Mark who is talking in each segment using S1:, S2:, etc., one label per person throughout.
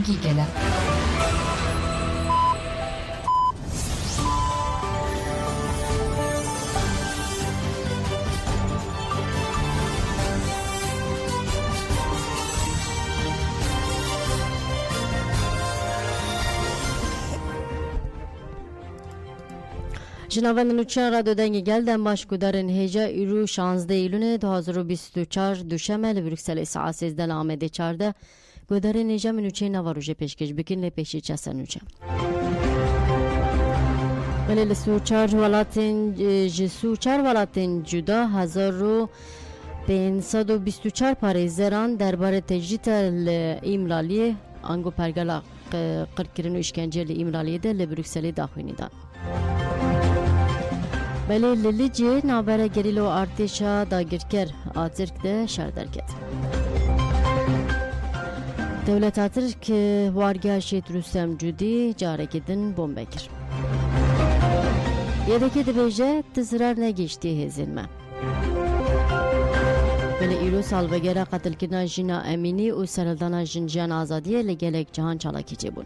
S1: دنگی گله
S2: جناب نوچان را دادن گلدن باش کدارن هجا ایرو 16 ایلون 2024 دوشنبه لبروکسل ساعت 13 آمده 14 کدارن هجا منوچه نواروژه پیشکش بکن لپیشی چسا نوچه ولی لسوچار ولاتن جدا 1524 پاریزران درباره تجدید ایمرالی انگو پرگلا قرکرین و اشکنجه ایمرالی ده لبروکسل داخوینی دان بله لیلیجی نابره گریلو ارتشا داگرکر آترک ده شردرکت دولت آترک وارگاه شید روستم جودی جاره کدن بومبکر یدکی دبیجه تزرار نگیشتی هزینمه بله ایرو سالوگره قتل کردن جینا امینی و سرلدان جنجان آزادیه لگلک جهان چالاکی جبون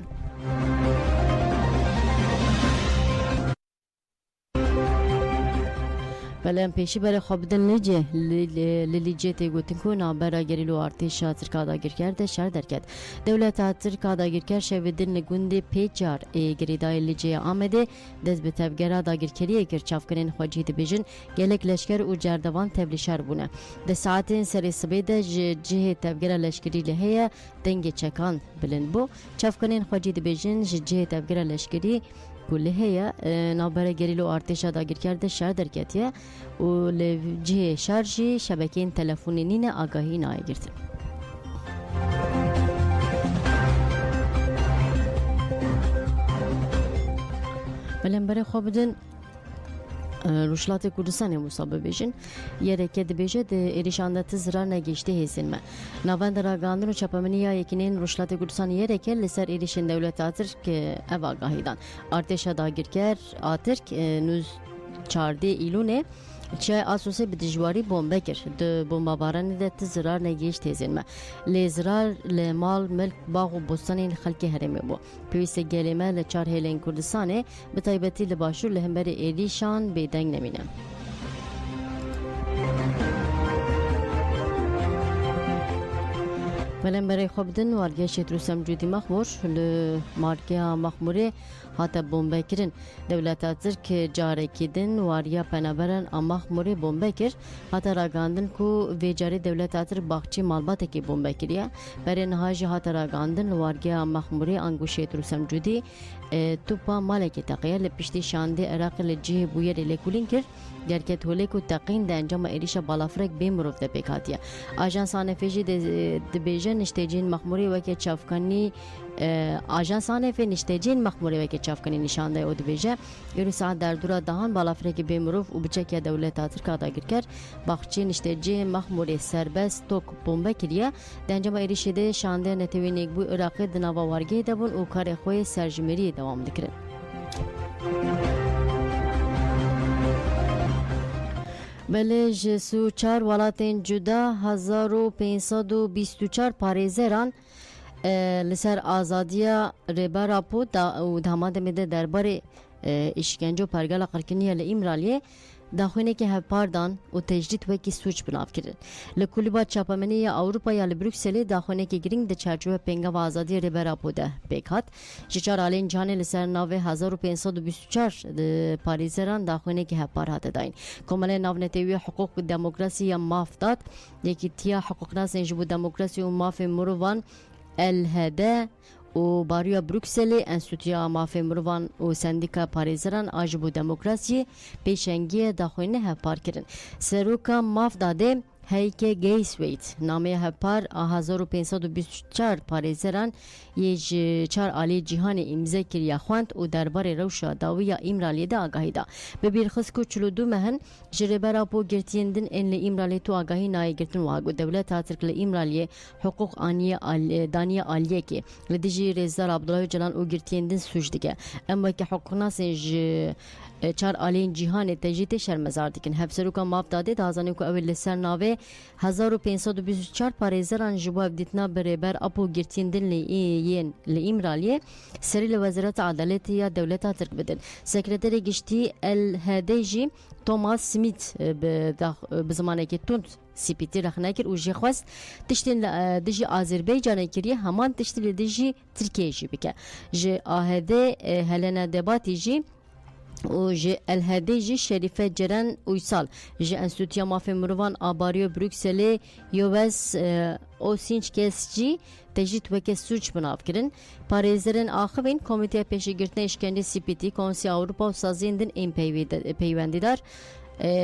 S2: بله ام پیشی برای خواب دن لیجه تیگوتن که نابرا گریلو ارتشا ترکا داگیر کرده شهر درکت دولت ترکا داگیر کرد شویدن نگونده پیچار گریدای لیجه آمده دست به تبگره داگیر کریه کر چافکنین خواجی بیجن گلک لشکر و جردوان تبلی شهر بونه ده ساعتین سری سبیده جه تبگره لشکری لحیه دنگ چکان بلند بو چافکنین خواجی بیجن جه تبگره لشکری کلی هیا نابره گریلو ارتشا داگیر کرده شهر درکتیه و لجه شارجی شبکین تلفونی نینه آگاهی نای گرتن بلن برای خواب بدن روشلات کردستان مصابه بیشن یه رکت بیشه ده ایریشانده تزرار نگیشته هستن ما نوان در آگاندن و چپمنیا یکینین روشلات کردستان یه رکت لسر ایریشن دولت آترک اواگاهی دان ارتشا داگیر کر آترک نوز 14 ایلونه چه اساسه به دجواری بمب کرد د بمباران ده تزرار نگیشت هزین ما لزرار لمال ملک باغ و بستان خلق هرمی بو پیوست گلیمه لچار هیلین کردستانه به تایبتی لباشور لهمبر ایریشان بیدنگ نمینه ولن برای خوب دن وارگیش روسم جودی مخمور مارکیا مخموره حتی بمب کردن دولت ترک جاره کردن واریا پنابرن مخموره بمب کرد حتی راگاندن کو ویجاری دولت ترک باغچی مالبات کی بمب کردیا برای نهاجی حتی راگاندن وارگیا مخموره انگوشی روسم جودی توپا مالکی تقیه لپشتی شانده عراق لجه بویر لکولین کرد درکت هولی کو تقین ده انجام ایریش بالافرک بیمروف ده پیکاتیه آژانس آنفجی ده بیجه نشتهجین مخموری وکی چافکانی آژانس آنف نشتهجین مخموری وکی چافکانی نشانده او ده بیجه ایرو ساعت در دورا دهان بالافرک بیمروف و بچه دولت آترکا داگیر کرد باخچی نشتهجین مخموری سربست توک بمبه کریه ده انجام ایریش ده شانده نتوی نیگبو عراقی دناوا وارگی دبون و کار خوی سرجمری دوام دکرن بله جسو 4 ولاتین جدا 1524 پاریزران لسر آزادیا ریبارا پو و داماد میده درباره اشکنجه و پرگل قرکنیه لایمرالیه داخونه که هپاردان و تجدید وکی سوچ بناف کرد لکولی با چاپمنی اوروپا یا لبروکسل داخونه که گرینگ ده چارچوب پنگا و آزادی ریبرا بوده بیکات جچار آلین جانه لسر ناوه 1524 پاریزران داخونه که هپار هاته داین کمال ناو نتیوی حقوق دموکراسی یا ماف داد یکی تیا حقوق ناس انجبو دموکراسی و ماف مروان الهده و باریا بروکسل انستیتویا مافی مروان و سندیکا پاریزران آجبو دموکراسی پیشنگی داخوینه هپار کرن سروکا ماف داده هیکه گیسویت نامه هپار 1524 پاریزران یج 4 عالی جهان امضا کریا خواند و درباره روشا داویا ایمرالی ده آگاهی دا به بیرخص کو 42 مهن جربرا پو گرتیندن ان ایمرالی تو آگاهی نای گرتن واگو دولت ترک ایمرالی حقوق آنیه دانیه عالیه کی لدیجی رزار عبدالله جلان او گرتیندن سوج دیگه اما که حقوق ناس چار آلین جیهان تجیت شرمزار دیکن هفسروکا ماف داده دازانی که اول لسر ناوه 1524 پاریزران جواب دیتنا برابر اپو گرتیندن لئیم رالیه سری لوزارت عدالت یا دولت ترک بدن سکرتری گشتی الهدیجی توماس سمیت به زمانه که تند سپیتی رخنه کرد و جی خواست تشتین دجی آذربایجان کریه همان تشتین دجی ترکیه جی بکه جی آهده هلنا دباتی جی و جی الهدی جی شریفه جرن اویسال جی انستوتیا مافی مروان آباریو بروکسلی یوز او سینچ کس جی تجید وکه سوچ بناف کرن پاریزرن آخوین کمیته پیشی گرتن اشکنده سپیتی کونسی آوروپا و سازیندن این پیوندی دار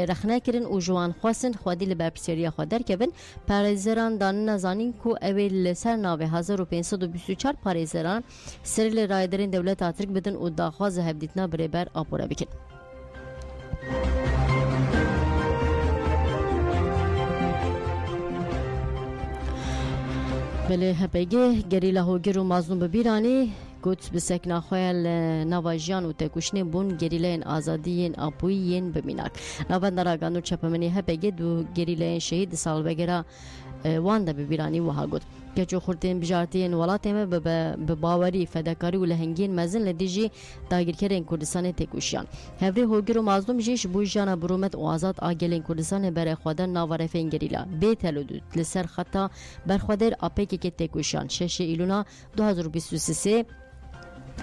S2: رخنه کرن و جوان خواستن خودی لبرپسیریا خود در کبن پاریزران دان نزانین کو اویل سر ناوه 1524 پاریزران سریل رایدرین دولت آترک بدن و داخواز هبدیتنا برابر آپورا بکن بله هپیگه گریلا هوگر و مازنون ببیرانی گوت بسکنا خویل نواجیان و تکوشنی بون گریلین آزادیین آپویین بمیناک نوان دراغانو چپمنی هپیگه دو گریلین شهید سال بگیره وان دا ببیرانی وها گوت گچو خورتین بجارتین ولاتیم به باوری فداکاری و لهنگین مزن لدیجی داگیرکرین کردستان تکوشیان هفری هوگر و مازلوم جیش بوجانا برومت و آزاد آگلین کردستان بر خودن ناورفین گریلا بیتلودود لسر خطا برخودر آپیکی که تکوشیان 6 ایلونا 2023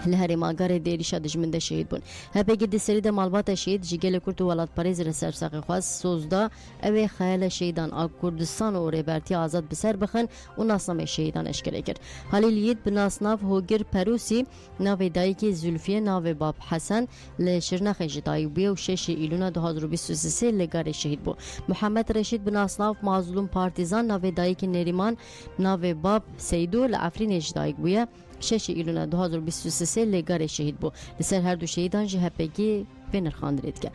S2: لهری ماگار دیریشا دجمنده شهید بون هپیگی دی سری ده مالبات شهید جیگل کرد و ولاد پاریز رسر ساقی خواست سوزدا اوی خیال شهیدان آگ کردستان و ریبرتی آزاد بسر بخن و ناسنامه شهیدان اشکره کرد حالی لید بناس ناو هوگر پروسی ناوی دایی که زلفیه ناوی باب حسن لشرنخ جدایی بیه و 6 ایلونا 2023 لگار شهید بو محمد رشید بناس ناو مازلوم پارتیزان ناوی دایی که نریمان ناوی باب سیدو لعفرین جدایی بیه 6 ایلونا 2023 لگار شهید بو لسر هر دو شهیدان جه هپگی بینر خاندرید که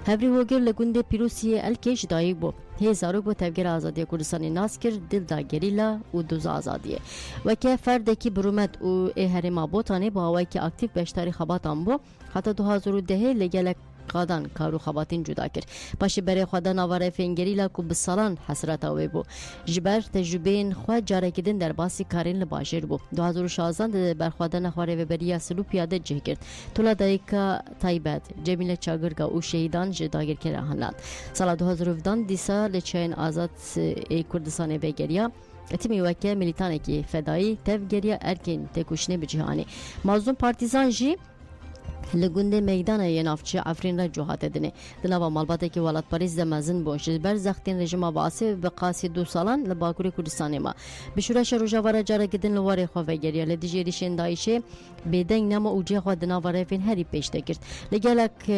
S2: هفری هوگر لگونده پیروسی الکش دایی بو هزاروک بو تفگر آزادی کردستانی ناس کرد دل دا گریلا و دوز آزادیه و که فردکی برومت و هرما بوتانه با هوایی که اکتیف بشتاری خباتان بو حتی 2010 لگلک قادان کارو خباتین جدا کرد پاش برای خدا نواره فنگریلا کو بسالان حسرت اوی بو جبر تجربین خو جاره کدن در باسی کارین لباجر بو 2016 د بر خدا نخواره و بریا سلو پیاده جه کرد تولا دایکا تایبت جمیل چاگرگا او شهیدان جداگیر کرد هنلان سال 2017 دیسا لچین آزاد کردستان بگریا تیمی وکه ملیتانه کی فدایی تفگریا ارکین تکوشنه بجهانی مازون پارتیزان جی لگونده میدان ینافچی افرین را جوهات دنه دنوا مالباته که ولات پاریس دمازن بونش بر زختین رژیم عباسی به قاسی 2 سالان لباکوری کردستان ما به شورش روجاواره جاره گدن لواره خوفگریه لدیجریشن دایشه بدین نما اوجه خود دناواره فین هری پیش دکرد لگلک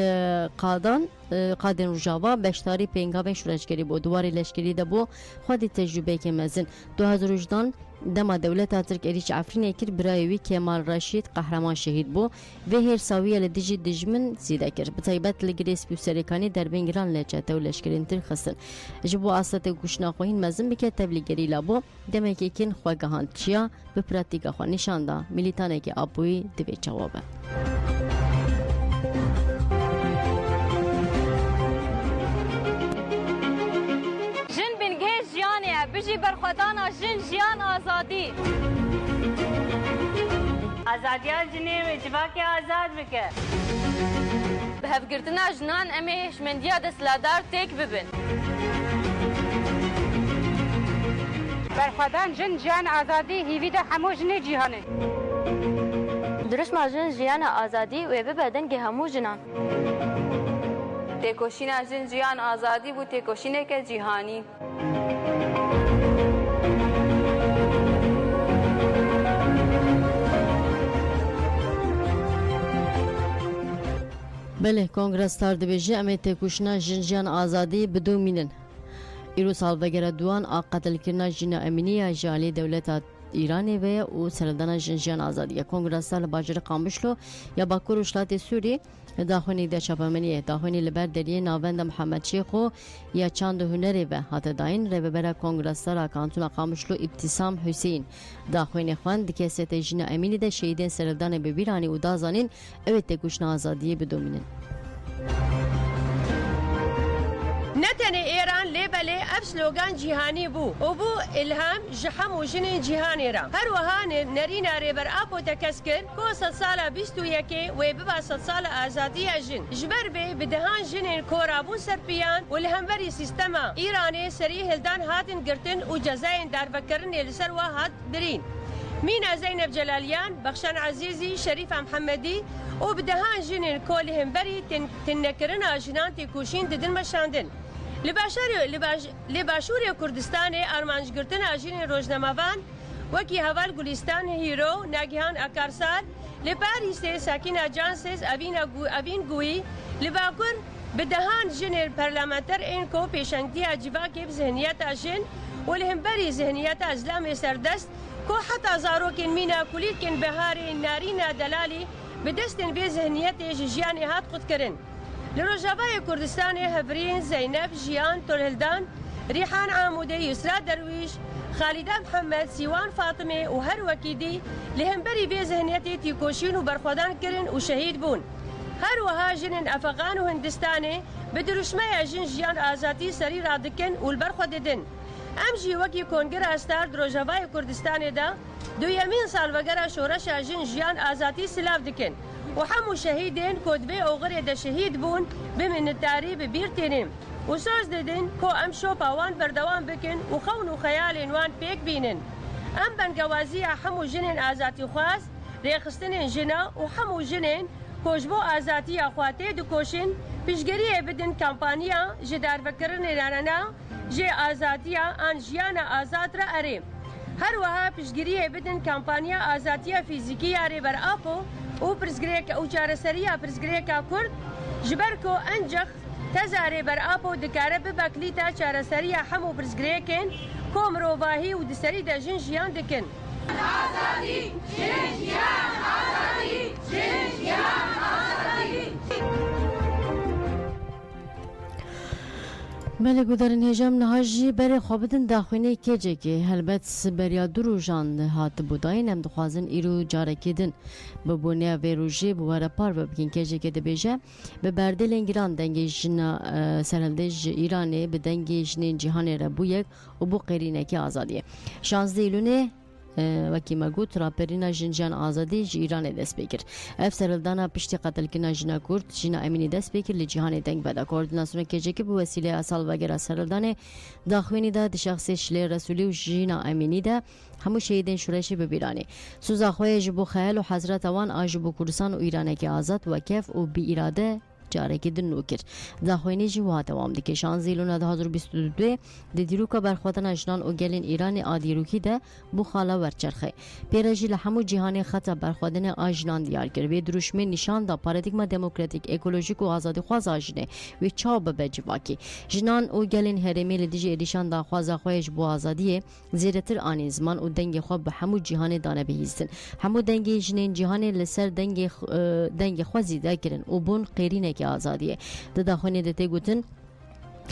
S2: قادن روجاوا بشتاری پینگاوین شورشگری بو دواری لشکری ده بو خودی تجربه که مزن 2018 دما دولت ترک اریچ افرین اکر برایوی کمال رشید قهرمان شهید بو و هر ساویه لدیجی دجمن زیده کر بطایبت لگریس بیو سریکانی در بینگران لچته و لشکرین تر خستن جبو آسات گوشنا خوین مزن بکه تبلیگری لابو دمه که کن خواگهان چیا به پراتیگا خواه نشانده ملیتانه که آبوی دوی جوابه
S1: بجی برخودانا جن جیان آزادی
S3: آزادیان جنیم جواکی آزاد بکه
S1: به هفگرتنا جنان امی هشمندیا دسلادار تک ببن
S3: برخودان جن جیان آزادی هیوید همو جن جیهانه
S1: درش ما جن جیان آزادی و ببدن که همو جنان
S4: تکوشینا جن جیان آزادی بو تکوشینه که جیهانی
S2: بله کنگرس تار دبیجه امی تکوشنا جنجان آزادی بدون مینن ایرو سالوگر دوان قتل کرنا جنا امنیه جالی دولت ایرانی و سردان جنجان آزادی کنگرس تار باجر قامشلو یا باکور اشلات سوری داخونی ده چاپمنیه داخونی لبر دریه ناوند محمد شیخو یا چند هنری و حتی داین رو ببره کنگرس تار کانتون قامشلو ابتسام حسین داخونی خواند که ست جنا امنی ده شهیدین سردان ببیرانی و دازانین اوه تکوشنا آزادی بدون مینن
S5: نتنه ایران لیبله اف سلوگان جهانی بو و بو الهام جحم و جن جهانی را هر وها نرین ریبر آپو تکسکر کو 100 سال 21 و ببا 100 سال آزادی جن جبر به بدهان جن کورابون سرپیان و لهمبری سیستما ایرانی سری هلدان هاتن گرتن و جزاین در بکرن لسر و هات درین مینا زینب جلالیان بخشان عزیزی شریف محمدی و بدهان جنین کولهم بری تنکرن آجنان تکوشین ددن مشاندن لباشور کردستان ارمانج گرتن آجین روزنامه‌وان وکی هوال گلستان هیرو ناگهان اکارسال لپاریس ساکن جانسز اوین گویی لباکر بدهان جنین پارلمانتر این کو پیشنگی عجیبا که ذهنیت آجین ولهم بری ذهنیت اسلام سردست کو حتی زاروکن مینا کلیکن بهاری نارینا دلالی بدستن به ذهنیت جیان هات خود کرن لروجاوای کردستان هبرین زینب جیان تولهلدان ریحان عاموده یسرا درویش خالده محمد سیوان فاطمه و هر وکیدی لهم بری به ذهنیت تیکوشین و برخودان کرن و شهید بون هر وها جنن افغان و هندستانه بدرشمه جن جیان آزادی سری رادکن و البرخوددن امجی وکی کنگر استار دروجاوای کردستان دا دویمین سال وگرا شورش جن جیان آزادی سلاف دکن و همو شهیدین کدبه اوغر دا شهید بون بمنتاری ببیرتینیم و سوز ددن کو ام شو پاوان بردوان بکن و خون و خیال وان پیک بینن ام بنگوازی همو جنین آزادی خواست ریخستن جنا و همو جنین کوجبو آزادی اخواته دو کوشن پیشگیری بدن کمپانیا جدار بکرن رانا جه آزادی آن جیان آزاد را اره هر وها پیشگیری بدن کمپانیا آزادی فیزیکی اره بر آپو او پرزگریک او چارسریا پرزگریک کرد جبرکو انجخ تزاره بر آپو دکاره ببکلیتا چارسریا همو پرزگریکن کومرو واهی و دسری دا جن جیان دکن آزادی جن جیان آزادی جن جیان آزادی
S2: بله گودارن هجام نهاجی بر خوابتن داخونه کجه که هلبت بریا درو جان هات بوداین هم دخوازن ایرو جارکیدن ببونه و روژه بواره پار ببکین کجه که دبیجه به برده لنگران دنگی جنا سرهلده ایرانه به دنگی جنین جهانه را بو یک و بو قرینه که آزادیه 16 ایلونه وکی مگوت راپرینا جنجان آزادی جی ایران دست بگیر اف سرلدانا پشتی قتل کنا جنا کرد جنا امینی دست بگیر لی جهان دنگ بدا کوردیناسیون کجه که به وسیله اصل وگرا سرلدانه داخوینی دا د شخص شلی رسولی و جنا امینی دا همو شهیدین شورش ببیرانی سوزا خوی جبو خیال و حضرت وان آجبو کردستان و ایران که آزاد و کف و بی اراده جاره دن نوکر داخوینی جوا دوام دیگه 16 ایلون 2022 د دیروکا برخوادن اجنان او گلین ایران آدیروکی ده بو خالا ورچرخه پیراجی لحمو جهانی خطا برخوادن اجنان دیار کرد و دروشمه نشان دا پارادیگما دموکراتیک اکولوژیک و آزادی خواز اجنه و چاو به جواکی جنان او گلین هرمی لدیجی ادیشان دا خوازا خویش بو آزادیه زیرتر آنی زمان او دنگ خواب به همو جهان دانه بهیستن همو دنگ جنین جهان لسر دنگ خوازی دا کرن او بون قیرینه که آزادیه داخونه دته گوتن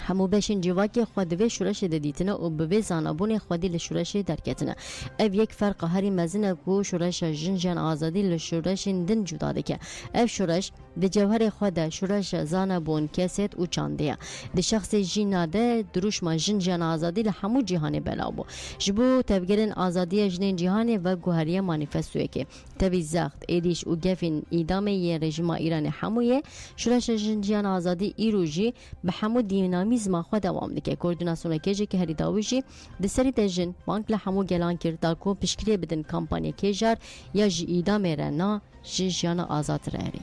S2: همو بشین جواکی خود و شورش دیتنه و به زانابون خودی لشورش درکتنه اف یک فرق هری مزنه کو شورش جنجان آزادی لشورش دن جدا دکه اف شورش د جوهر خود شورش زانابون کست او چانده د شخص جیناده دروش ما جنجان آزادی لهمو جهان بلاو جبو تبگرن آزادی جنین جهان و گوهری مانیفستوی که توی زخت ایدیش و گفین ایدامه ی رژیم ایران همویه شورش جنجان آزادی ایروجی به همو دینامیزم خود دوام دکه کوردیناسیون کجه که هری داویجی د سری دجن بانک له همو گلان کرد کو پیشکری بدن کمپانی کجار یا جی ایدامه رنا جنجان آزاد رهری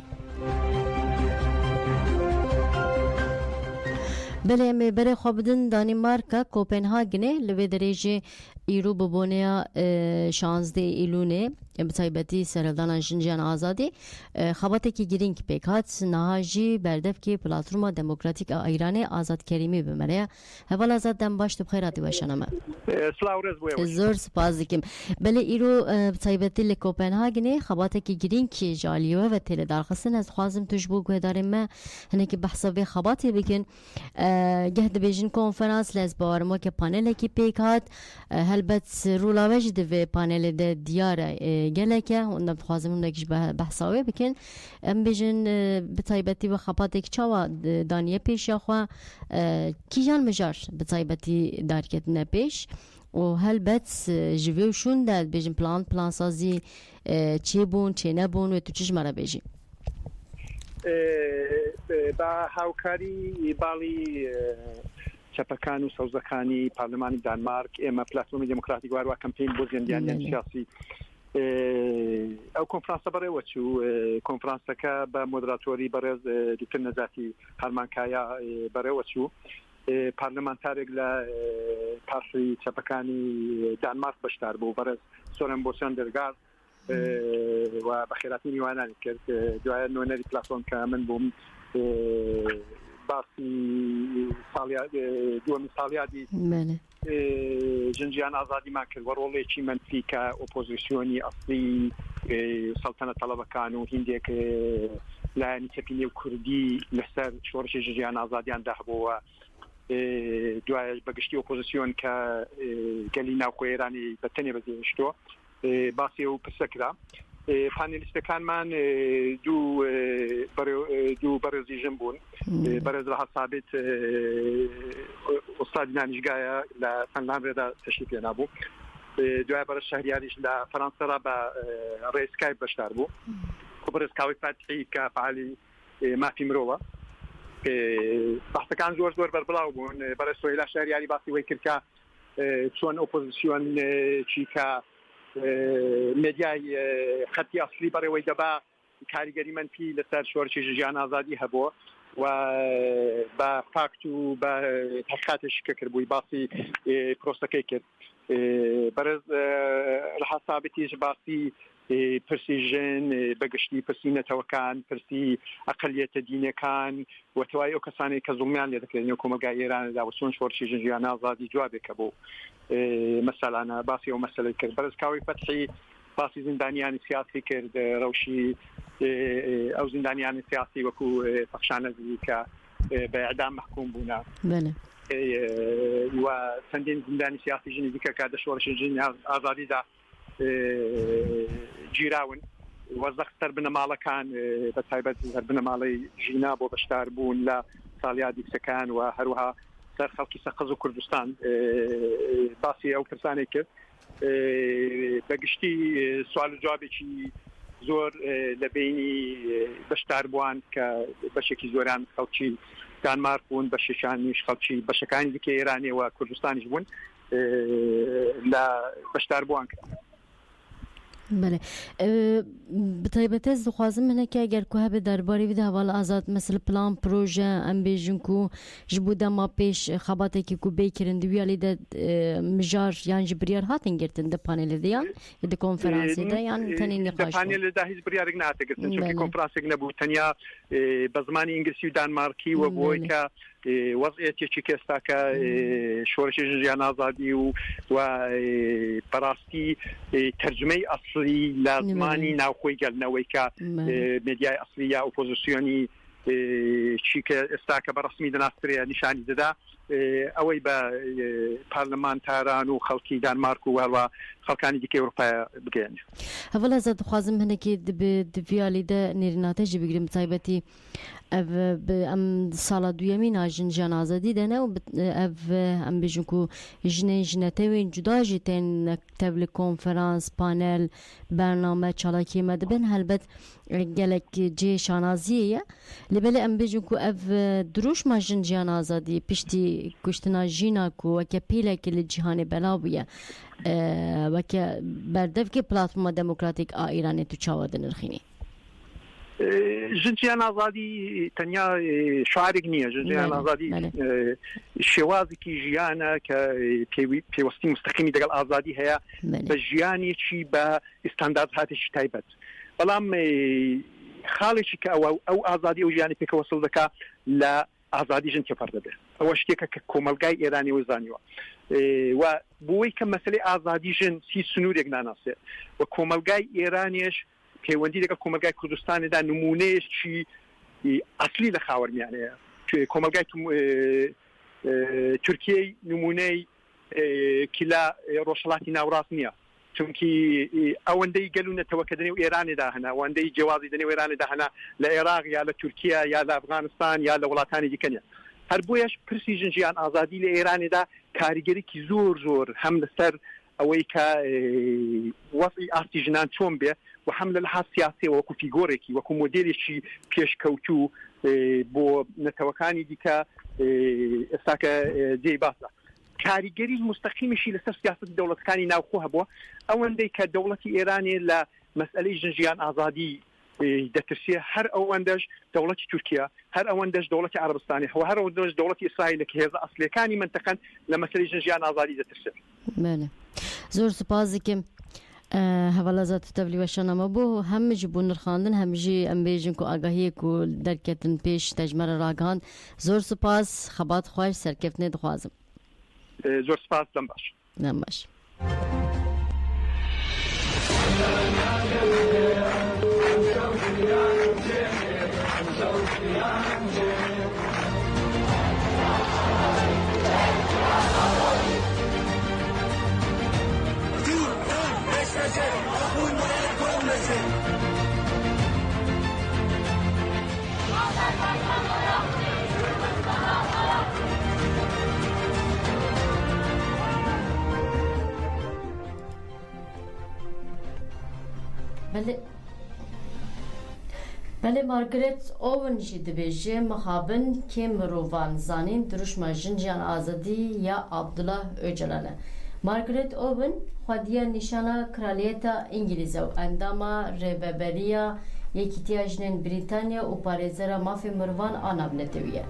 S2: بله می بره خوابدن دانمارک کوپنهاگنه لوی درجه ایرو ببونیا 16 ایلونه بتایبتی سرلدان جنجان آزادی خباته کی گرینگ پیکات نهاجی بردف کی پلاتفرم دموکراتیک ایران آزاد کریمی بمره حوالا زد دم باش بخیراتی باشنامه زور سپاس دکم بله ایرو بتایبتی ل کوپنهاگنه خباته کی گرینگ کی جالیو و تل درخواستن از خوازم تجبو گهدارم ما هنه کی بحثا به خباتی بکن گهد بیجن کنفرانس لز باورمو که پانل کی پیکات هل هلبت رولاوج دوی پانل ده دیاره گلکه و نبخوازم اونکیش بحثاوی بکن ام بیجن بطایبتی و خپاتک چاوا دانیه پیش یا خوا کیجان مجار بطایبتی دارکت نپیش و هلبت جویوشون ده بیجن پلان سازی چی بون چی نبون و تو چیش مرا بیجی
S6: با هاوکاری باڵی چەپەکان و سەوزەکانی پارلەمانی دانمارک ئێمە پلاتفۆرمی دموکراتیک وارووا کەمپین بۆ زیندیانیان سیاسی ئەو کۆنفرانسە بەڕێوە چوو کۆنفرانسەکە بە مۆدراتۆری بەڕێز دوکتۆر نەجاتی هەرمانکایە بەڕێوە چوو پارلەمانتارێک لە پارتی چەپەکانی دانمارک بەشدار بوو بەڕێز سۆرن بۆسیان دەرگار و بەخێراتی میوانانی کرد دوایە نوێنەری پلاتفۆرم کە من بووم باسی دووەمی ساڵیادی ژنجیان ئازادیمان کرد وە ڕۆڵێکی منفی کە ئۆپۆزیسیۆنی ئەسڵی سەڵتەنە تەڵەبەکان و هیندێک لایەنی چەپینێ و کوردی لەسەر شۆڕشی ژنجیان ئازادیان داهبووە دوایە بەگشتی ئۆپۆزیسیۆن کە گەلی ناوخۆی ئێرانی بەتەنێ بەجێهێشتووە باسی ئەو پرسەکرا پانێلیستەکانمان دوو بەڕێزی ژن بوون بەڕێز ڕەها سابت ئۆستادی دانیشگایە لە فەنلاندێدا تەشریف لێنا بوو دوای بەرز شەهریاریش لە فەرەنسەدا بە ڕێی سکایپ بەشدار بوو بەڕێز کاوی فاتحی کە فعالی مافی مرۆڤە بەحثەکان زۆر بەربڵاو بوون بەڕێز سۆیلا شەهریاری باسی وەی کرد کە چۆن ئۆپۆزیسیۆن چیکە مێدیای خەتی ئەسلی بەڕێوەی دەبا کاریگەری منفی لەسەر شۆڕشی ژنجیان ئازادی هەبووە و بە فاکت و بە تحقیقاتێکی کە کردبووی باسی پرۆسەکەی کرد بەرز ڕەها سابتیش باسی پرسی ژن بەگشتی پرسی نەتەوەکان پرسی ئەقلیەتە دینەکان و توای ئەو کەسانی کە زوڵمیان لێ دەکرێن کۆمەلگای ئێرانەدا و چۆن شۆڕشی ژنجیان ئازادی جوابێکە بوو مەسەلانە باسی ئەو مەسەلەی کرد بەرز کاوی فەتحی باسی زیندانیانی سیاسی کرد ڕەوشی ئەو زیندانیانی سیاسی وەکو فەخشانەزی کە بە ئەعدام مەحکوم بوونە و چەندین زیندانی سیاسی ژنی دیکە کە دە شۆڕشی ژنجیان ئازادیدا گیراون وەزەختەر بنەماڵەکان بە تایبەت بنەماڵەی ژینا بۆ بەشدار بوون لە ساڵیادی کچەکان و هەروەها سەر خەڵکی سەقز و کوردستان باسی ئەو پرسانێک کرد بەگشتی سوال و جوابێکی زۆر لە بینی بەشدار بووان کە بەشێکی زۆران خەڵکی دانمارک بوون بەشێکانیش خەڵکی بەشەکانی دیکە ئێرانی و کوردستانیش بوون لە بەشدار بووان کرد
S2: بله بطیبت از دخوازم منه که اگر که به درباره ویده حوال آزاد مثل پلان پروژه ام بیجن کو جبوده ما پیش خباته که کو بیکرن دویالی ده مجار یان جبریار هاتن گرتن ده پانل ده یان ده کنفرانسی ده یان تنی نقاش
S6: ده پانل ده هیچ بریارگ نهاته گرتن چونکه کنفرانسی نبود تنیا بزمانی انگلیسی و دانمارکی و بوی که وضعیتێکی کێستا کە شۆڕشی ژنجیان ئازادی و بەڕاستی تەرجمەی ئەسڵی لە زمانی ناوخۆی گەلنەوەی کە مێدیای ئەسڵی یا ئۆپۆزیسیۆنی چیکە ئێستا کە بەڕسمی دەناسرێ نیشانی دەدا ئەوەی بە پارلەمانتاران و خەڵکی دانمارک و هەروە خەڵکانی دیکەی ئەوروپا بگەێن
S2: هەوڵ ئەزاد دخوازم هەنێکی دڤیالیدە نێریناتەژی بگریم تایبەتی ئەم ساڵە دویەمین ژنجیان ئازادی دەنە و ئەم بێژن و ژنێ ژنەتەوێن جوداژی تێن تەبلی کۆنفرانس پانل بەرنامە چالاکیمە دەبن هەلبەت gelek cê şanaziyê ye li belê em bêjin ku ev dirûşma ژنجیان ئازادی piştî kuştina jîna ku weke pêlekê li cîhanê belav bûye weke berdevkê platforma demokratîk a Îranê tu çawa dinirxînî
S6: ژنجیان ئازادی تەنیا شعارێک نییە ژنجیان ئازادی شێوازێکی ژیانە کە پێوەستی مستەقیمی دەگەڵ ئازادی هەیە بە ژیانێکی بە ئستاندارد هاتێکی تایبەت بەڵام خاڵێکی کە ئەو ئازادی ئەو ژیانی پێکە وەسڵ دەکا لە ئازادی ژن تێپەر دەبێت ئەوە شتێکە کە کۆمەلگای ئێرانی وەزانیوە و بۆی کە مەسەلەی ئازادی ژن هیچ سنوورێک ناناسێت و کۆمەلگای ئێرانیش پەیوەندی لەگەڵ کۆمەلگای کوردستانێدا نمونەیەکی ئەسلی لە خاوەرمیانەیە کۆمەلگای تورکیای نمونەی کلا ڕۆژهڵاتی ناوڕاست نییە چونکی ئەوەندەی گەلوونەتەوە کە دنێ و ئێرانێدا هەنا ئەوەندەی جیاوازی دنێ و ئێرانێدا هەنا لە عێراق یا لە تورکیا یا لە ئەفغانستان یا لە وڵاتانی دیکەنە هەر بۆیەش پرسی ژنجیان ئازادی لە ئێرانێدا کاریگەریکی زۆر هەم لەسەر ئەوەی کە وەفی ئاستی ژنان چۆن بێ و هەم لە لەحاز سیاسی وەکو فیگۆرێکی وەکو مۆدێلێکی پێشکەوتوو بۆ نەتەوەکانی دیکە ئێستاکە جێی باسە کاریگەری مستەقیمیشی لەسەر سیاست دەوڵەتەکانی ناوخۆ هەبووە ئەوەندەی کە دەوڵەتی ئێرانێ لە مەسئلەی ژنجیان ئازادی دەترسێ هەر ئەوەندەش دەوڵەتی تورکیا هەر ئەوەندەش دەوڵەتی عەرەبستانی هەر ئەوەندەش دەوڵەتی ئیسرائیل کە هێزە ئەسلەکانی منتەقەن لە مەسئلەی ژنجیان ئازادی دەترسێت.
S2: بله زۆر سپاس دەکەم هەواڵەزات تەبلیوەشانەمە بۆ هەمجی بوو نرخاندن هەمژی ئەم بێژن و ئاگاهیەک و دەرکەتن پێش تەجمەرە ڕاگەاند زۆر سپاس خەبات خوۆش سەرکەوتنێ دخوازم.
S6: زۆر سپاس دەم باش.
S2: دەم باش. بله مارگریت اوون جی دبیجه مخابن که مروان زانین دروشما جنجان آزادی یا عبدالله öcalan'ı. مارگریت اوون خودیا نشانه کرالیتا انگلیزه و انداما رهبریه یکیتیا جنین بریتانیا و پارێزەرە مافی مروان ئانابنێتەویە.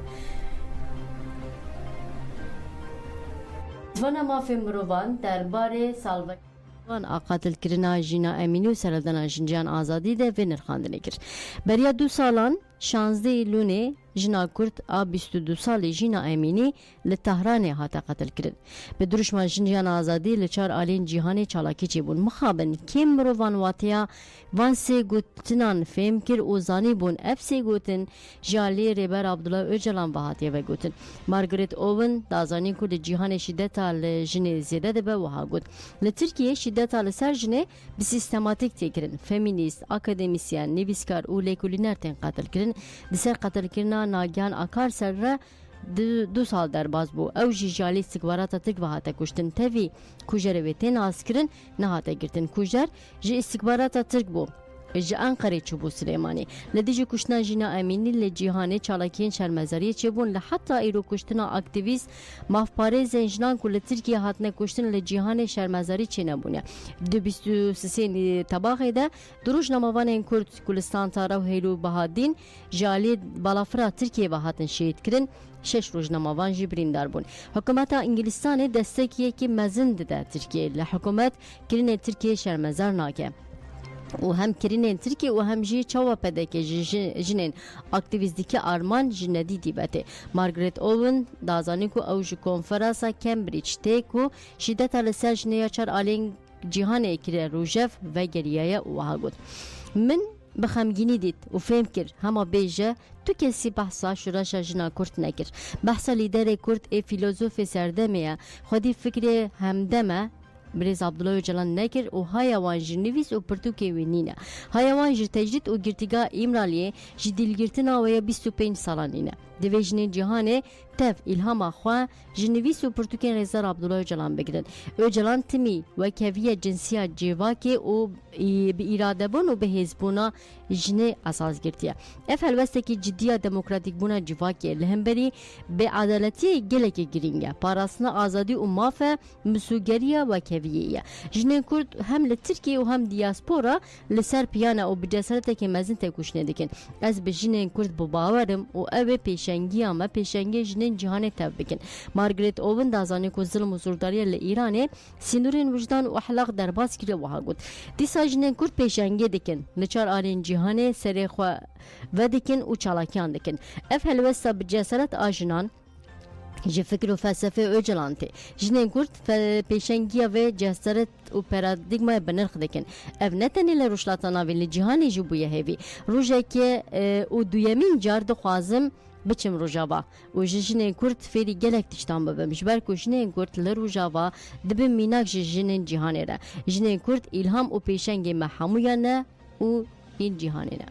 S2: Zvana mafê mirovan derbarê salvekiran a qatilkirina Jîna Emînî û seredana jincan azadî de vê nirxandinê kir. Beriya 2 salan 16 Lûnê jina Kurd a 22 salê Jîna Emînî li Tehranê hate qatilkirin. Bi duruşma jincan azadî li çar alên cîhanê çalakî çêbûn. Mixabin kêm mirovan watiya van sê gotinan fêm kir û zanîbûn ev sê gotin ji alê rêber Abdullah Öcalan ve hatiye vegotin. Margaret Owen dazanîn ku li cîhanê şîddeta li jinê zêde dibe wiha got. Li Tirkiye şîddeta li ser jinê bi sîstematik têkirin. Feminîst, akademisyen, nivîskar û lêkolîner tên qatilkirin. Di ser qatilkirina Nagihan Akarser re 2 sal derbas bû. Ew jî ji alî istikbarata Tirk ve hate kuştin. Tevî kujerê wê tên askirin nehate girtin. Kujer ji istikbarata Tirk bû. Ji Enqerê çûbû Silêmanî. Li dijî kuştina Jîna Emînî li cîhanê çalakiyên şermezariyê çêbûn li heta îro kuştina aktivîst mafparêzên jinan ku li Tirkiye hatine kuştin li cîhanê şermezarî çênebûne. Di 23 Tebaxê de du rojnamevanên Kurd ku li Stantara û Hêlû Bahadîn ji alî balafira Tirkiye ve hatin şehîdkirin. 6 rojnamevan jî birîndar bûn. Hikûmeta Ingilistanê destekiyekî mezin dide Tirkiye li hikûmet kirinê Tirkiye şermezar nake. و هم کرینên Tirkiye û hem jî çawa pedeke jinên aktivîstîkî arman ji nedî dîbetê. Margaret Owen dazanî ku ew ji konferansa Cambridge tê ku şîddeta li ser jinê ya çar alên cîhanê kire rûjev ve geriyaya û wiha got. Min bi xemgînî dît û fêm kir hema bêje tu kesî behsa şûreşa jina Kurd nekir. Behsa lîderê Kurd ê filozofê serdemê ye xwedî fikrê hemdeme Birêz Abdullah Öcalan nekir û haya wan ji nivîs û pirtûkê wê nîne. Haya wan ji tecrid û girtîga İmraliyê ji dîlgirtina wê ya 25 salan nîne. Di vê jinê cîhanê tev îlhama xwe ji nivîs û pirtûkên Rêzar Abdullah Öcalan bigirin. Öcalan timî wekeviya cinsiya cêvakê û bi îradebûn û bi hêzbûna jinê esas girtiye. Ev helwestekî ciddiya demokratîkbûna civakê li hemberî bêedaletiyê gelekî girîng e. Parastina azadî û mafe misûgeriya wekeviyê ye. Jinên Kurd hem li Tirkiye û hem diaspora li ser piyana û bi cesaretekê mezin tê kuştinê dikin. Ez bi jinên Kurd bi bawerim û ew ê pêşengiya me pêşengiyê jinên cîhanê tev bikin. Margaret Owen dazanî ku zilm û zordariya li Îranê sînûrên wijdan û ehlaq derbas kiriye wiha got. Dîsa jinên Kurd pêşengiyê dikin. Li çar alên cîhanê serê xwe vedikin û çalakiyan dikin. Ev helwesta bi cesaret a jinan ji fikir û felsefê Öcalan tê. Jinên Kurd pêşengiya ve cesaret û paradigmayê bi nirx dikin. Ev ne tenê li rojhilata navê li cîhanê jî bûye hêvî. Rojekê û duyemîn car dixwazim بچم روجاوا و جنین کرد فری گلک تشتان ببم جبر کو جنین کرد ل روجاوا دبم میناک جنین جهانی را جنین کرد الهام و پیشنگ محمویانه و این جهانی را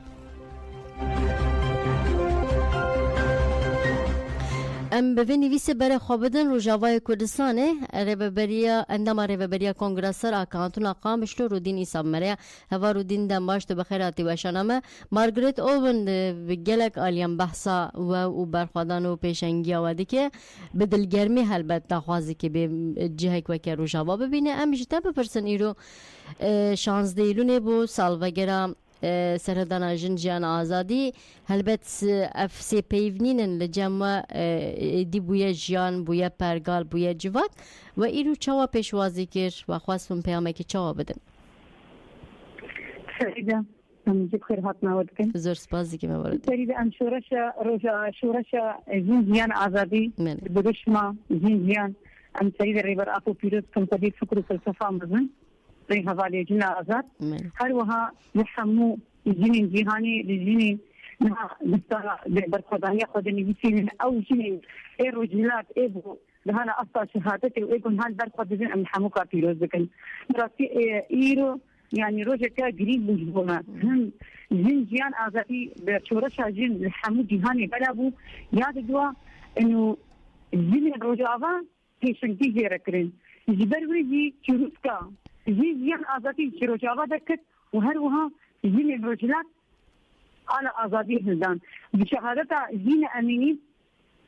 S2: ام به نویس بر خوابدن روجاوای کردستانه ریبریا اندام ریبریا کنگرسر اکانتون قامشلو رودین ایساب مریا هوا رودین دماش تو بخیراتی وشانامه مارگریت اوون گلک آلیان بحثا و برخوادان و پیشنگی آوادی که به دلگرمی هلبت دخوازی که به جهک وکی روجاوا ببینه ام جتا بپرسن ایرو 16 ایلونه بو سال وگرام سردان جنجان آزادی هلبت اف سی پیونین لجمع دی بویا جیان بویا پرگال بویا جواد و ایرو چوا پیشوازی کر و خواستم پیامه که چوا بدن
S7: سریده جب خیر هات نود کن
S2: زور سپاسی که مورد
S7: سریده ام شورش جنجان آزادی بدشما جنجان ام سریده ریبر اپو پیروز کم تدیر فکر و فلسفه مزن ری حوالی جن آزاد هر وها يحمو جنين جهاني لجنين نها برخدانية خود نبيسين أو جنين إيه رجلات إيه بو لهنا أصلا شهادتي وإيه كن هال برخد جن أم حموكا بيروز بكن براسي إيرو يعني روجا كا قريب مجبونا هم جن جيان آزادي بشورشا جن الحمو جهاني بلابو ياد دوا إنه جن روجاوا هيشنكي جيركرين جبروي جي شروسكا جيان آزادي شروجاوا دكت وهروها جين الرجلات على آزادي هلدان بشهادتها جين أميني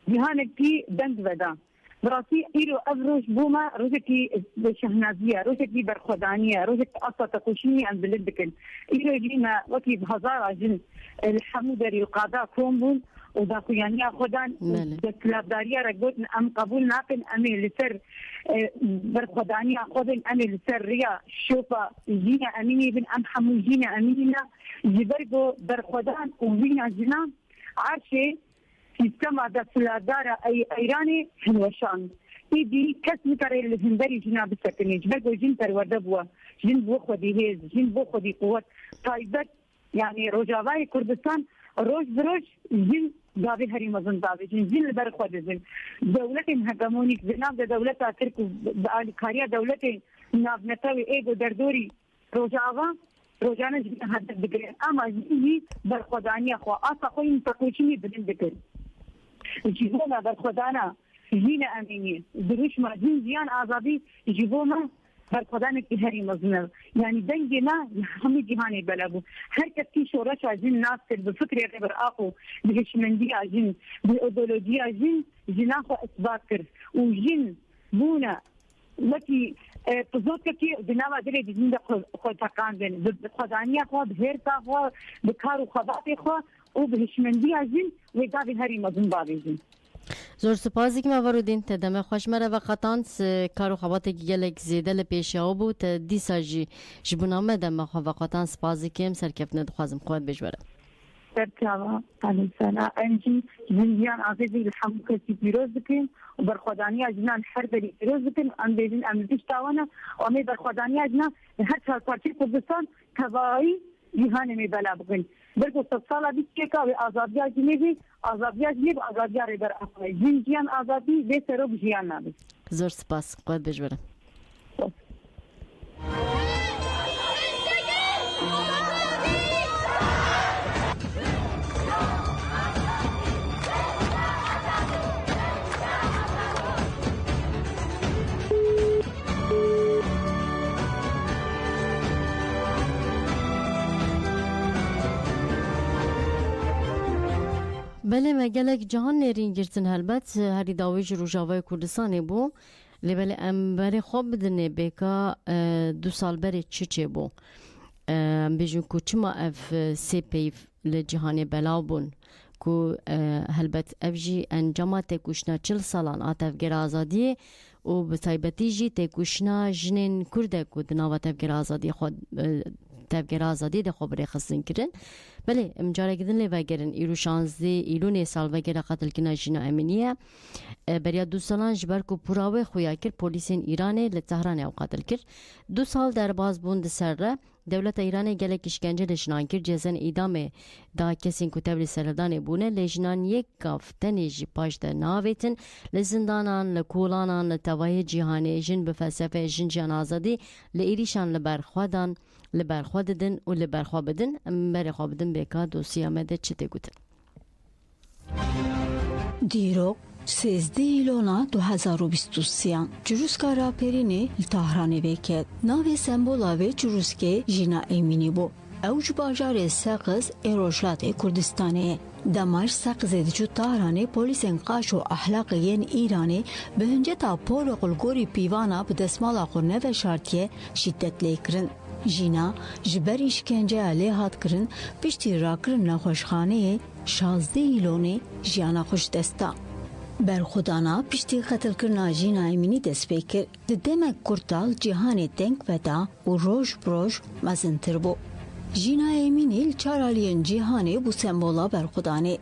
S7: جهانكي دنگ ودا براسي إيرو أبروش بوما روجكي شهنازية روجكي برخدانية روجك أصلا تقوشيني عن بلدكن إيرو جينا وكي بهزارة جن الحمودري القادة كومبون وداخويانيا خدان دكلابداريا رجوت أم قبول ناقن أمي لسر برخدانيا خدن أمي لسر ريا شوفا جينا أميني بن أم حمو جينا أمينينا جبرجو برخدان وبينا جنا عارشة سيستم دكلابدارا أي إيراني هنوشان إيدي كسم كاري الهندري جنا بسكني جبرجو جن ترورد بوا جن بو خدي هيز جن بو خدي قوة طيبت يعني رجاوي كردستان روش بروش جن داوی هری مزن داوی جن بر خود جن دولت هگمونیک جناب دولت ترک عالی کاریا دولت ناب نتاوی ایگو دردوری روزانه جن حد بگیرن اما جنی بر خدانی خو آسا خوین تقویچی بدن بکر جیبونا بر خدانا جین امینی دروش ما جن جیان آزادی جیبونا برخدانك هري مزنر يعني دنجنا هم جهاني بلابو هر كتي شورش جن ناس بالفكر يعتبر اقو بهشمنديه جن بايديولوجيا جن جناخو اثبات كر وجن بونا التي تزوت كي بناوا دري جن خو تقاندن بخدانيه خو بهرتا خو بكارو خباتي خو وبهشمنديه جن ويدافي هري مزن بابي جن
S2: زور سپاسی که مورودین تدم خوش مره و خطان کارو خوابات گلک زیده لپیشاو بود تا دیسا جی جبونامه دم خواه خطان سپاسی کم سرکف ندخوازم خود بجوره
S7: سرکاوا علیه السلام انجی جنجیان عزیزی الحمد کسی پیروز بکن و برخدانی اجنان هر بری پیروز بکن ام بیدین ام دیش تاوانا و امی برخدانی اجنان هر چهار پارچه کردستان توایی جهان می بلا بکن برکو 100 ساله بیست که و آزادیا جنیبی آزادیا جنیب آزادیا ری بر افرای جنجیان آزادی به سروب جیان نبی
S2: زور سپاس خود بجوره بله مگلک جهان نرین گرتن هلبت هری داویج روجاوای کردستانی بو لیبل ام بری خوب بدنه بکا 2 سال بری چه بو بیجون کو چما اف سی پیف لجهانی بلاو بون کو هلبت افجی انجامات کشنا 40 سالان آتف گر آزادی و بسایبتی جی تکشنا جنین کرده کو دناوات افگر آزادی خود tevgera azadî de xwe birêxistin kirin. Belê em carekî din lê vegerin îro 16 îlûnê salvegera qetilkirina Jîna Emînî ye. Beriya 2 salan ji ber ku pûra wê xuya kir polîsên Îranê li Tehranê ew qetil kir. 2 sal derbas bûn di ser re. Devleta İranê gelek işkence li jinan kir cezên îdamê da kesên ku tevlî serhildanê bûne lê jinan yek gav tenê jî paş de navêtin li zindanan, li kolanan, li tevahê cîhanê jin bi felsefeyê jin ciyan azadî li êrîşan li ber xwe dan li ber xwe didin û li ber xwe bidin. Em berê xwe bidin bêka dosya me de çi tê gotin.
S8: Dîrok 13 îlona 2023 Çirûska raperînê li Tehranê vêket. Navê sembola vê çirûskê Jîna Emînî bû. Ew ji bajarê Seqiz ê Rojhilatê Kurdistanê ye. Demaş Seqizê diçû Tehranê polîsên qaş û ehlaqê yên Îranê bi hinceta porê qulgorî pîvana bi destmala xwe neveşartiye şîddet lê kirin. Jîna ji ber îşkenceya lê hat kirin piştî rakirin nexweşxaneyê 16 îlonê jiyana xwe ji dest da. Berxwedana piştî qetilkirina Jîna Emînî dest pê kir. Di demek kurtal cîhanê teng veda û roj bi roj mezintir bû. Jîna Emînî li çar aliyên cîhanê bû sembola berxwedanê.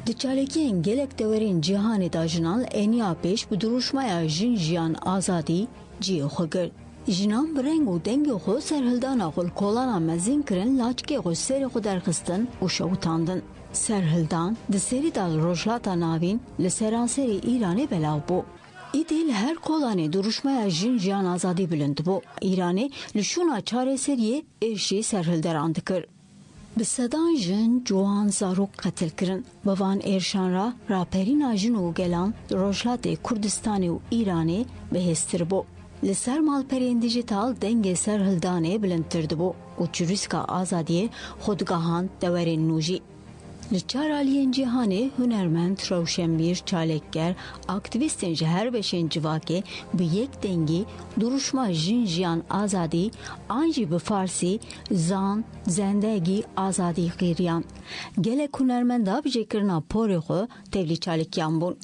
S8: Di çalekiyên gelek dewerên cîhanê da jinan li eniya pêş bi duruşmaya jin jiyan azadî ciyê xwe girt. Jinan bi reng û dengê xwe serhildana xwe li kolana mezin kirin laçikê xwe serê xwe derxistin û şewitandin. Serhildan di serî da rojhilata navîn li seranserê Îranê belav bû. İdî li her kolanê duruşmaya jin jiyan azadî bilind bû. Îranê li şûna çareseriyê êrişî serhilderan dikir. Bi sedan jin ciwan zarok qetil kirin. Bi van êrişan re raperîna jin û gelan Rojhilatê Kurdistanê û Îranê bihêztir bû. Li ser malperên dijital dengê serhildanê bilindtir dibû û çirûska azadiyê xwe digihand dewerên nû jî. Li çar aliyên cîhanê hunermend, rewşenbîr, çalekger, aktivîstên ji her beşên civakê bi yek dengî duruşma jin jiyan azadî an jî bi Farsî zan, zendegî azadî xêriyan. Gelek hunermenda bi jêkirina porê xwe tevlî çalekiyan bûn.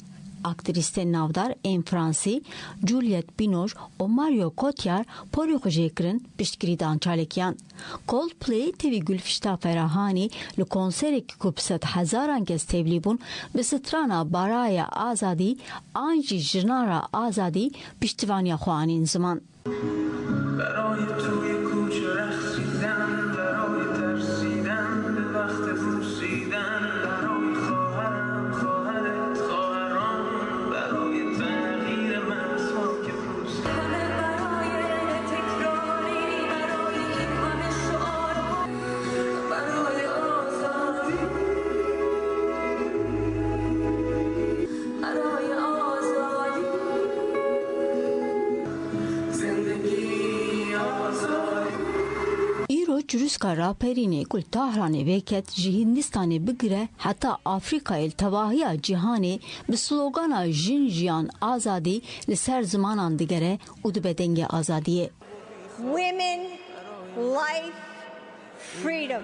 S8: Aktivîstên navdar ên Fransî, Juliette Binoche û Mario Cotillard porê xwe jêkirin piştgirî dan çalekiyan. Coldplay tevî Gülfişta Ferahanî li konserekî ku bi sed hezaran kes tevlî bûn bi strana Baraya Azadî an jî jinara azadî piştîvaniya xwe anîn ziman. Çirûska raperînê ku li Tehranê vêket ji Hindistanê bigire heta Afrikayê li tevahiya cîhanê bi slogana jin jiyan azadî li ser zimanan digere û dibe dengê azadiyê.
S9: Women, life, freedom.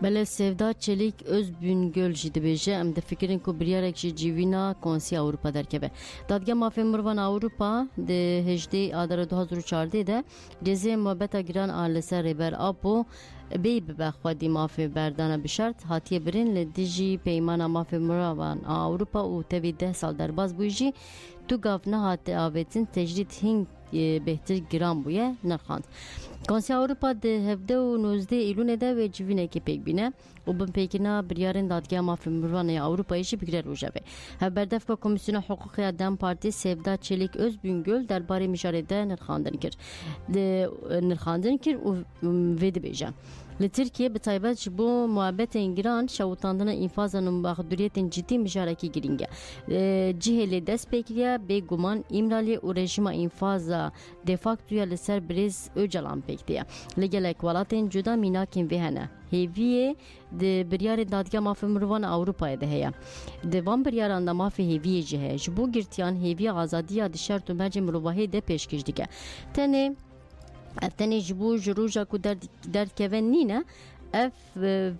S2: Bele Sevda Çelik Özbüngöl jî dibêje em difikirin ku biryarek ji cîvîna Konsiya Awropa derkeve. Dadgeha Mafên Mirovan Awropa di 18 Adara 2014 de cezayê muhabbeta giran a li ser rêber Apo bê bibe xwedî mafê berdana bi şert hatiye birin li dijî peymana Mafên Mirovan a Awropa û tevî 10 sal derbas bûyî jî tu gav nehate avêtin tecrîd hing bêhtir giran bûye nirxand. Konsiya Awropa di 19 îlûnê de wê civînekê pêk bîne û bin pêkirina biryarên Dadgeha Mafên Mirovan ya Awropayê jî bigire rojevê. Hevberdevka Komîsyona Hiqûqiya Dem Partî Sevda Çelik Özbüngöl derbarê mijarê de nirxandin kir û vê dibêje. Li Tirkiye bi taybet ji bo muhabbetên giran şewitandina înfaza nûbexduriyetên cidî mijarekî giring e. Cihê lê dest pêkiriye bêguman îmraliyê û rejima înfaza de factoya li ser Birêz Öcalan pêk diye. Li gelek welatên cuda mînakên vê hene. Hêviyê di biryarê Dadgeha Mafên Mirovan Awropayê de heye. Di van biryaran da mafê hêviyê jî heye. Ji bo girtiyan hêviya azadiya di şert û mercên mirovahiyê de pêşkêş dike. Tenê ji bo ji roja ku derdkeve nîne اف و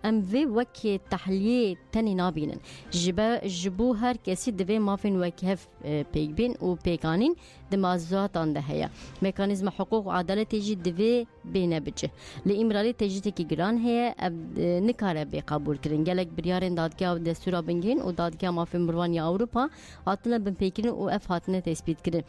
S2: ام و وک تحلیه تنی نابینن جبو هر کسی دوی مافین وک هف پیگ بین و پیگانین دمازوات آنده هیا مکانیزم حقوق و عدالت جی دوی بینه بجه لی امرالی تجیتی که گران هیا نکاره بی قبول کرن گلک بریارن دادگاه و دستورا بنگین و دادگاه مافین مروان یا اوروپا هاتنه بن پیکرن و اف هاتنه تثبیت کرن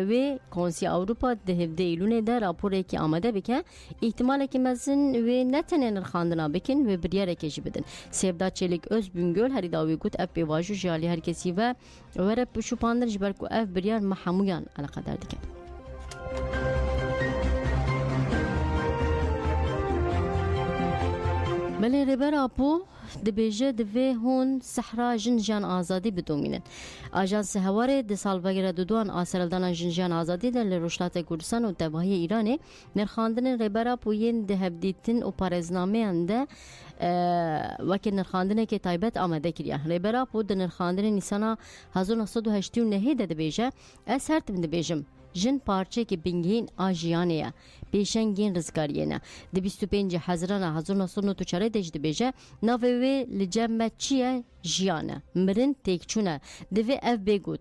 S2: و کنسی اوروپا ده هفده ایلونه ده راپوره که آمده بکن احتماله که مزن و نتنه نرخاندنا بکن و بریاره که جی بدن سیبدا چلیک öz بینگل هری داوی گوت اف بیواجو جالی هر کسی و ورب شوپاندر جبرکو اف بریار محمویان على قدر دکن بله ربر آپو دبیجه دوی هون صحرا جنجان آزادی بدومینن آژانس هواره ده سالوگر دودوان آسرالدان جنجان آزادی در لروشلات کردستان و دواهی ایرانه نرخاندن ربر آپوین ده هبدیتن و پارزنامه انده وکی نرخاندنه که تایبت آمده کریا ربر آپو ده نرخاندن نیسانا 1989 ده دبیجه از هر تم دبیجم جن پارچه که بینگین آجیانه پیشنگین رزگاریه نه ده 25 حزران 1994 دج دبیجه ناوی لجمع چیه جیانه مرن تکچونه دوی اف بگود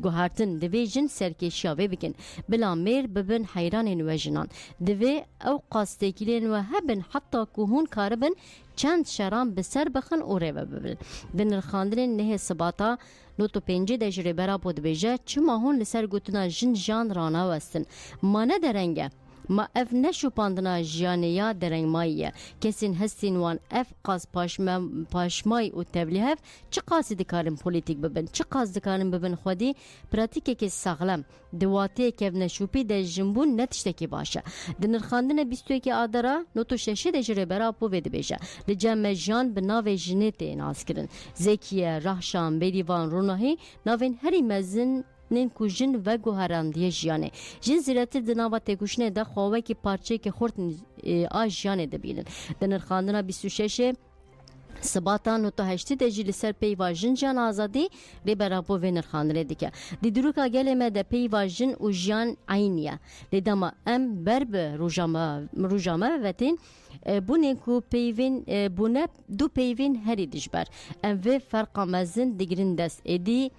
S2: گوهارتن دوی جن سرکشیاوی بکن بلا میر ببن حیران نوجنان دوی او قاستکیلین و هبن حتی کوهون کاربن چند شرام بسر بخن او ریوه ببن بنرخاندن نه سباتا نوتو پنجه دجره برا بود بیجه چما هون لسر گوتنا جن جان رانا وستن ما ندرنگه ما اف نشو پاندنا جانیا درنگ مایه کسین هستین وان اف قاس پاشمای و تبلیغ چه قاسی دکارن پولیتیک ببن چه قاس دکارن ببن خودی پراتیکه که ساغلم دواته که نشوپی د جنبون نتشتکی باشه دنرخاندن 22 آدرا نوتو ششه دجره برا پو ود بیشه لجمع جان بناو جنت ناز کرن زکیه رهشان بریوان روناهی ناوین هری مزن نین کوجن و گوهراندی جیانه جن زیرتر دناوا تکوشنه ده خواهی که پارچه که خورد آج جیانه ده بینن دنرخاندنا 26 سباتا نوتو هشتی ده جیل سر پیوا جن جان آزادی ری برابو و نرخاندنه دیگه دی دروکا گله ما ده پیوا جن و جان عینیه لی دما ام برب روژامه وتین بونه کو پیوین بونه دو پیوین هری دجبر ام و فرق مزن دیگرین دست ادی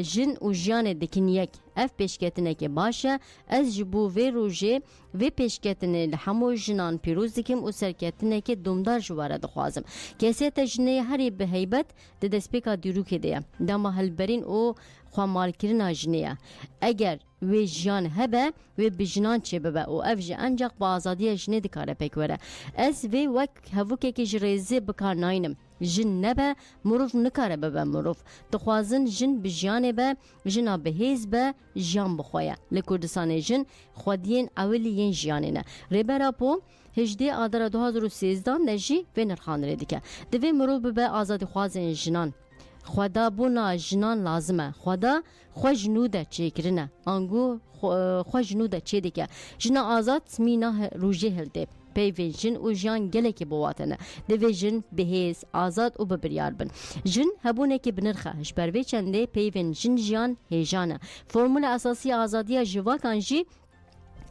S2: جن و جان دکنیک اف پیشکتنه که باشه از جبو و روژه و پیشکتنه لحمو جنان پیروز دکم و سرکتنه که دومدار جواره دخوازم کسی تجنه هری به حیبت ده دسپیکا دیرو که ده داما هلبرین و خوامالکرین آجنه اگر و جان هبه و بجنان چه ببه و اف جه انجاق با آزادی جنه دکاره پیکوره از و وک هفوکه که جریزه بکار ناینم جن نبه مروف نکاره ببه مروف دخوازن جن بجانه به جنا بهیز به جان بخواه لکردستان جن خودین اولی ین جانه نه ریبرا پو 18 آدر 2013 نجی و نرخانره دیگه دوی مروف به آزادی خوازن جنان خدا بونا جنان لازمه خدا خوش نوده چه کرنه انگو خوش نوده چه دیگه جنا آزاد مینا روژه هلده پیوین جن و جان گله که بواتنه دوی جن بهیز آزاد و ببریار بن جن هبونه که بنرخه هشبروی چنده پیوین جن جان هیجانه فرمول اساسی آزادی جواکان جی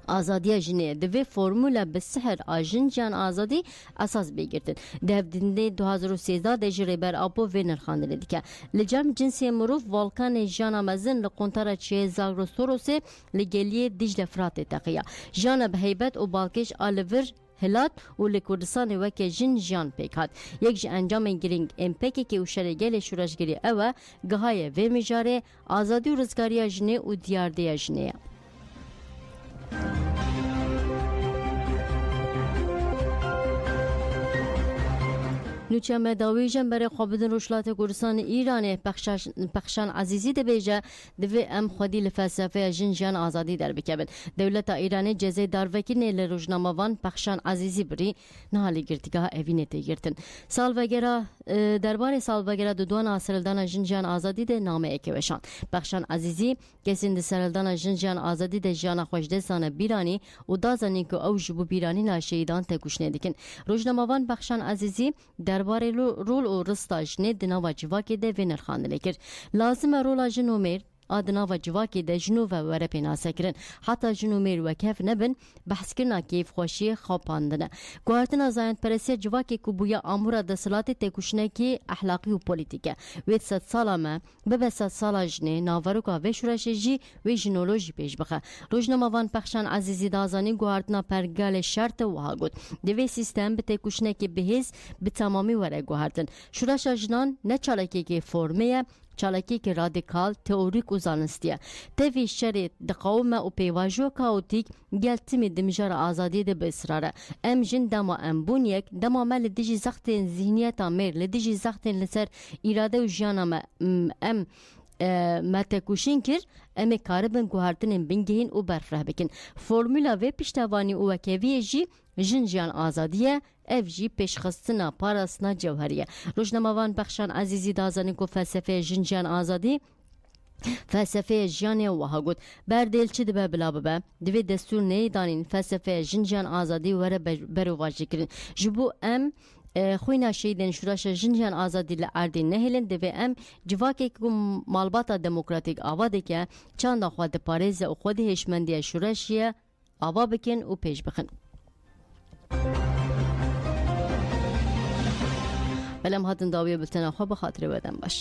S2: آزادی جنه دوی فرمولا به سحر آجن جان آزادی اساس بگیرتن دهدنده 2013 دجره بر آپو و نرخانده دیگه لجام جنسی مروف والکان جان آمزن لقنطره چه زاگرو سوروسه لگلیه دیجل فرات تقیه جان به حیبت و بالکش آلور هلات و لکردستان وکه جن جان پیکات یک جه انجام گرینگ امپکی که وشرگل شورشگری اوه گهای و مجاره آزادی و رزگاری جنه و دیارده جنه نوچه مداویجن برای خوابدن روشلات کردستان ایران پخشان عزیزی ده بیجه دوی ام خودی لفلسفه جنجان آزادی در بکبن دولت ایران جزای داروکینه لروجناموان پخشان عزیزی بری نهالی گرتگاه اوینه تیگرتن سالوگرا درباره سالوگرا دودوان آسرالدان جنجان آزادی ده نامه اکوشان پخشان عزیزی کسین ده سرالدان جنجان آزادی ده جانا خوشدستان بیرانی و دازانی که او جبو بیرانی ناشیدان تکوشنه دیکن روجناموان پخشان عزیزی درباره رول و رستا جنه دناوا جواکی ده وینر خاندنه کرد لازم رولا جنومیر آدنا و جواکی ده جنو و وره پیناسه کرن حتی جنو میر و کف نبن بحث کرنا کیف خوشی خواباندنه گوهرتنا زاین پرسی جواکی که بویا آمورا دستلاتی تکوشنه که اخلاقی و پولیتیکه وید 100 سالا ما به 100 سالا جنه ناوروکا و شورش جی و جنولوژی پیش بخه روزنامه وان پخشان عزیزی دازانی گوهرتنا پرگال شرط و هاگود دوی سیستم به تکوشنه که بهیز به تمامی وره گوهرتن شورش جنان نه چالکی که فرمیه چالکی که رادیکال تئوریک و زانستیه تفی شرط دقاومه و پیواجو کاوتیک گلتمی دمجار آزادی ده به اصراره ام جن دما ام بونیک دما مل دیجی زختین ذهنیت امیر لدیجی زختین لسر اراده و جانم ام ما تکوشین کر امی کاربن گوهرتنین بنگهین و برفره بکن فرمولا و پشتوانی و وکوی جی جنجان آزادیه اف جی پیشخستنا پاراسنا جوهریه روزنامه‌وان بخشان عزیزی دازانی کو فلسفه جنجان آزادی فلسفه جیانی و هاگود بردل چه دبه بلا ببه دوی دستور نیدانین فلسفه جنجان آزادی وره برو واجه کرن جبو ام خوینا شیدن شورش جنجان آزادی لعردی نهیلن دوی ام جواکی که مالباتا دموکراتیک آواده که چند خود پاریز و خود هشمندی شورشیه آوا بکن و پیش بخن بلام هاتن داویه بلتنا خواه بخاطر بدن باش